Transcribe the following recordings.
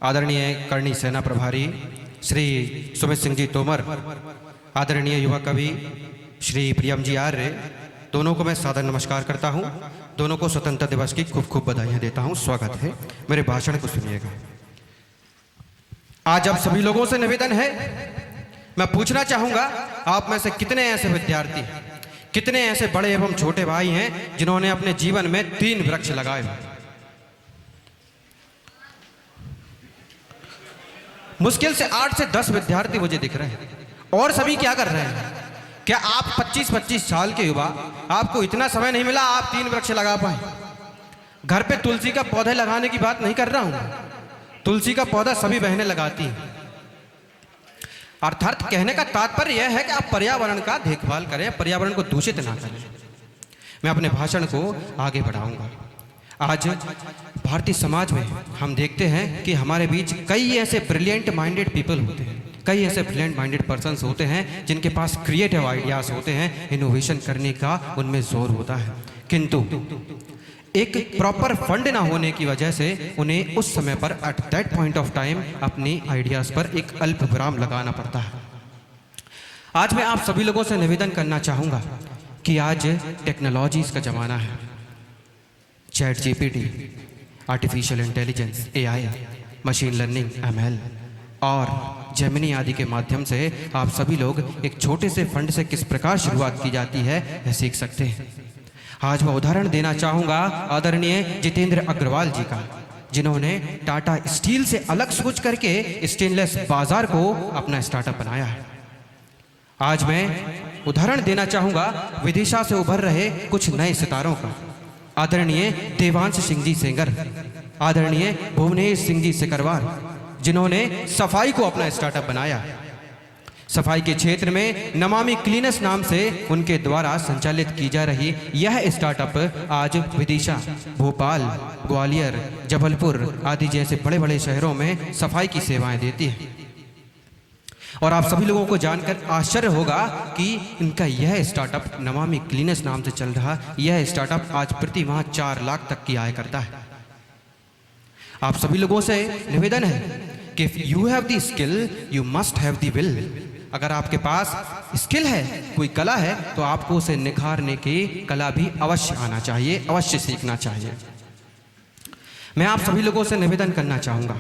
आदरणीय करणी सेना प्रभारी श्री सुमित सिंह जी तोमर, आदरणीय युवा कवि श्री प्रियम जी आर्य, दोनों को मैं सादर नमस्कार करता हूं। दोनों को स्वतंत्रता दिवस की खूब खूब बधाइयां देता हूं। स्वागत है, मेरे भाषण को सुनिएगा। आज आप सभी लोगों से निवेदन है, मैं पूछना चाहूंगा, आप में से कितने ऐसे विद्यार्थी, कितने ऐसे बड़े एवं छोटे भाई हैं जिन्होंने अपने जीवन में 3 वृक्ष लगाए? मुश्किल से 8 से 10 विद्यार्थी मुझे दिख रहे हैं। और सभी क्या कर रहे हैं? क्या आप 25-25 साल के युवा, आपको इतना समय नहीं मिला आप 3 वृक्ष लगा पाए? घर पे तुलसी का पौधे लगाने की बात नहीं कर रहा हूं, तुलसी का पौधा सभी बहनें लगाती हैं। अर्थात कहने का तात्पर्य यह है कि आप पर्यावरण का देखभाल करें, पर्यावरण को दूषित ना करें। मैं अपने भाषण को आगे बढ़ाऊंगा। आज भारतीय समाज में हम देखते हैं कि हमारे बीच कई ऐसे ब्रिलियंट माइंडेड पीपल होते हैं, कई ऐसे ब्रिलियंट माइंडेड पर्सन्स होते हैं जिनके पास क्रिएटिव आइडियाज होते हैं, इनोवेशन करने का उनमें जोर होता है, किंतु एक प्रॉपर फंड ना होने की वजह से उन्हें उस समय पर at that point of time अपनी आइडियाज पर एक अल्प विराम लगाना पड़ता है। आज मैं आप सभी लोगों से निवेदन करना चाहूँगा कि आज टेक्नोलॉजीज का ज़माना है। Chat GPT, artificial intelligence, AI, machine learning, ML और जेमिनी आदि के माध्यम से आप सभी लोग एक छोटे से फंड से किस प्रकार शुरुआत की जाती है यह सीख सकते हैं। आज मैं उदाहरण देना चाहूँगा आदरणीय जितेंद्र अग्रवाल जी का, जिन्होंने टाटा स्टील से अलग सोच करके स्टेनलेस बाजार को अपना स्टार्टअप बनाया है। आज मैं उदाहरण देना चाहूँगा विदिशा से उभर रहे कुछ नए सितारों का, आदरणीय देवांश सिंह जी सेंगर, आदरणीय भुवनेश सिंह जी सिकरवार, जिन्होंने सफाई को अपना स्टार्टअप बनाया। सफाई के क्षेत्र में नमामि क्लीनेस नाम से उनके द्वारा संचालित की जा रही यह स्टार्टअप आज विदिशा, भोपाल, ग्वालियर, जबलपुर आदि जैसे बड़े बड़े शहरों में सफाई की सेवाएं देती है। और आप सभी लोगों को जानकर आश्चर्य होगा कि इनका यह स्टार्टअप नमामि क्लीनेस नाम से चल रहा यह स्टार्टअप आज प्रति माह 4 लाख तक की आय करता है। आप सभी लोगों से निवेदन है कि if you have the skill you must have the will. अगर आपके पास स्किल है, कोई कला है, तो आपको उसे निखारने की कला भी अवश्य आना चाहिए, अवश्य सीखना चाहिए। मैं आप सभी लोगों से निवेदन करना चाहूँगा,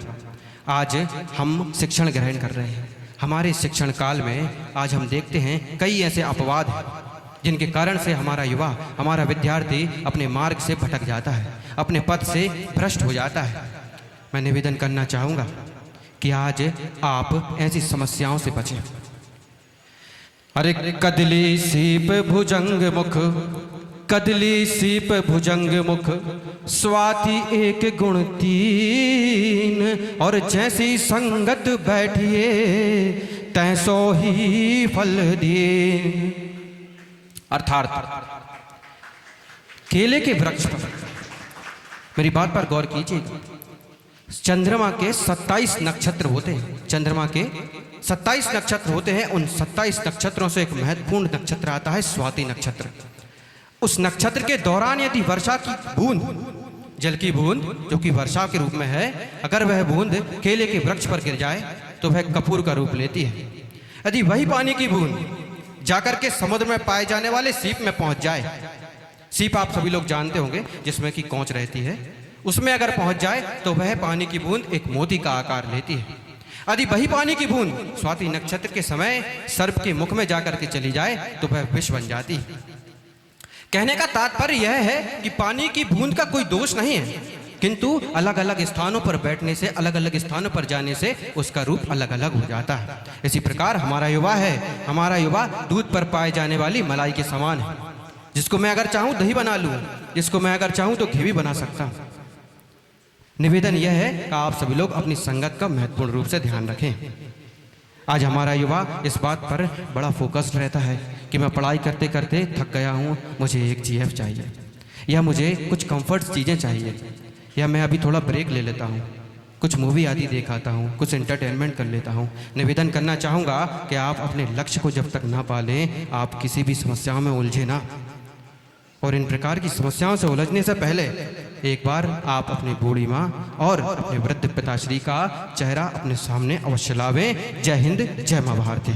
आज हम शिक्षण ग्रहण कर रहे हैं। हमारे शिक्षण काल में आज हम देखते हैं कई ऐसे अपवाद हैं जिनके कारण से हमारा युवा, हमारा विद्यार्थी अपने मार्ग से भटक जाता है, अपने पथ से भ्रष्ट हो जाता है। मैं निवेदन करना चाहूँगा कि आज आप ऐसी समस्याओं से बचें। अरे कदली सीप भुजंग मुख, कदली सीप भुजंग मुख, स्वाति एक गुण 3, और जैसी संगत बैठिए तैसो ही फल दिए। अर्थात केले के वृक्ष पर, मेरी बात पर गौर कीजिएगा, चंद्रमा के 27 नक्षत्र होते हैं, चंद्रमा के 27 नक्षत्र होते हैं। उन 27 नक्षत्रों से एक महत्वपूर्ण नक्षत्र आता है स्वाति नक्षत्र। उस नक्षत्र के दौरान यदि वर्षा की बूंद, जल की बूंद जो कि वर्षा के रूप में है, अगर वह बूंद केले के वृक्ष पर गिर जाए तो वह कपूर का रूप लेती है। यदि वही पानी की बूंद जाकर के समुद्र में पाए जाने वाले सीप में पहुंच जाए, सीप आप सभी लोग जानते होंगे जिसमें कि कोंच रहती है, उसमें अगर पहुंच जाए तो वह पानी की बूंद एक मोती का आकार लेती है। यदि वही पानी की बूंद स्वाति नक्षत्र के समय सर्प के मुख में जाकर के चली जाए तो वह विष बन जाती है। कहने का तात्पर्य यह है कि पानी की बूंद का कोई दोष नहीं है, किंतु अलग अलग स्थानों पर बैठने से, अलग अलग स्थानों पर जाने से उसका रूप अलग अलग हो जाता है। इसी प्रकार हमारा युवा है, हमारा युवा दूध पर पाए जाने वाली मलाई के समान है, जिसको मैं अगर चाहूँ दही बना लूँ, जिसको मैं अगर चाहूँ तो घी भी बना सकता हूँ। निवेदन यह है कि आप सभी लोग अपनी संगत का महत्वपूर्ण रूप से ध्यान रखें। आज हमारा युवा इस बात पर बड़ा फोकस्ड रहता है कि मैं पढ़ाई करते करते थक गया हूँ, मुझे एक जीएफ चाहिए, या मुझे कुछ कंफर्ट चीज़ें चाहिए, या मैं अभी थोड़ा ब्रेक ले लेता हूँ, कुछ मूवी आदि देख आता हूँ, कुछ एंटरटेनमेंट कर लेता हूँ। निवेदन करना चाहूँगा कि आप अपने लक्ष्य को जब तक ना पालें आप किसी भी समस्याओं में उलझे ना। और इन प्रकार की समस्याओं से उलझने से पहले एक बार आप अपनी बूढ़ी माँ और अपने वृद्ध पिताश्री का चेहरा अपने सामने अवश्य लावें। जय हिंद, जय माँ भारती।